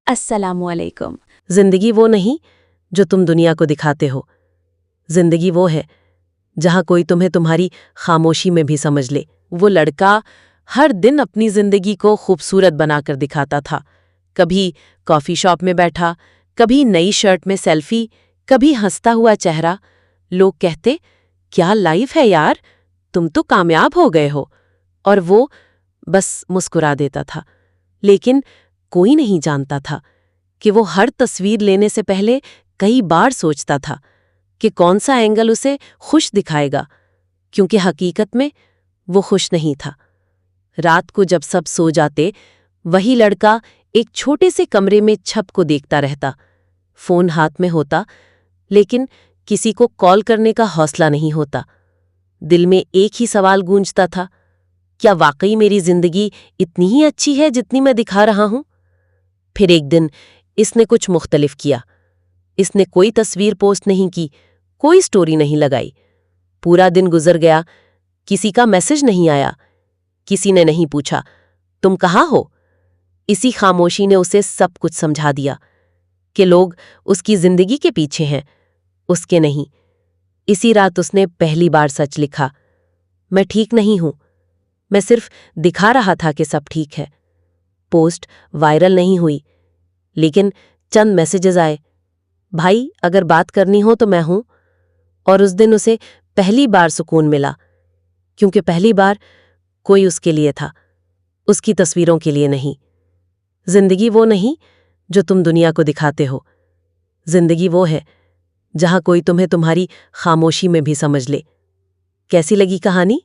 अस्सलामुअलैकुम। जिंदगी वो नहीं जो तुम दुनिया को दिखाते हो। जिंदगी वो है जहां कोई तुम्हें तुम्हारी खामोशी में भी समझ ले। वो लड़का हर दिन अपनी जिंदगी को खूबसूरत बनाकर दिखाता था। कभी कॉफी शॉप में बैठा, कभी नई शर्ट में सेल्फी, कभी हंसता हुआ चेहरा। लोग कहते, क्या लाइफ है यार, तुम तो कामयाब हो गए हो। और वो बस मुस्कुरा देता था। लेकिन कोई नहीं जानता था कि वो हर तस्वीर लेने से पहले कई बार सोचता था कि कौन सा एंगल उसे खुश दिखाएगा, क्योंकि हकीकत में वो खुश नहीं था। रात को जब सब सो जाते, वही लड़का एक छोटे से कमरे में छप को देखता रहता। फोन हाथ में होता, लेकिन किसी को कॉल करने का हौसला नहीं होता। दिल में एक ही सवाल गूंजता था, क्या वाकई मेरी जिंदगी इतनी ही अच्छी है जितनी मैं दिखा रहा हूं? फिर एक दिन इसने कुछ मुख्तलिफ किया। इसने कोई तस्वीर पोस्ट नहीं की, कोई स्टोरी नहीं लगाई। पूरा दिन गुजर गया, किसी का मैसेज नहीं आया, किसी ने नहीं पूछा तुम कहाँ हो। इसी खामोशी ने उसे सब कुछ समझा दिया कि लोग उसकी जिंदगी के पीछे हैं, उसके नहीं। इसी रात उसने पहली बार सच लिखा, मैं ठीक नहीं हूं, मैं सिर्फ दिखा रहा था कि सब ठीक है। पोस्ट वायरल नहीं हुई, लेकिन चंद मैसेजेस आए, भाई अगर बात करनी हो तो मैं हूं। और उस दिन उसे पहली बार सुकून मिला, क्योंकि पहली बार कोई उसके लिए था, उसकी तस्वीरों के लिए नहीं। जिंदगी वो नहीं जो तुम दुनिया को दिखाते हो। जिंदगी वो है जहां कोई तुम्हें तुम्हारी खामोशी में भी समझ ले। कैसी लगी कहानी?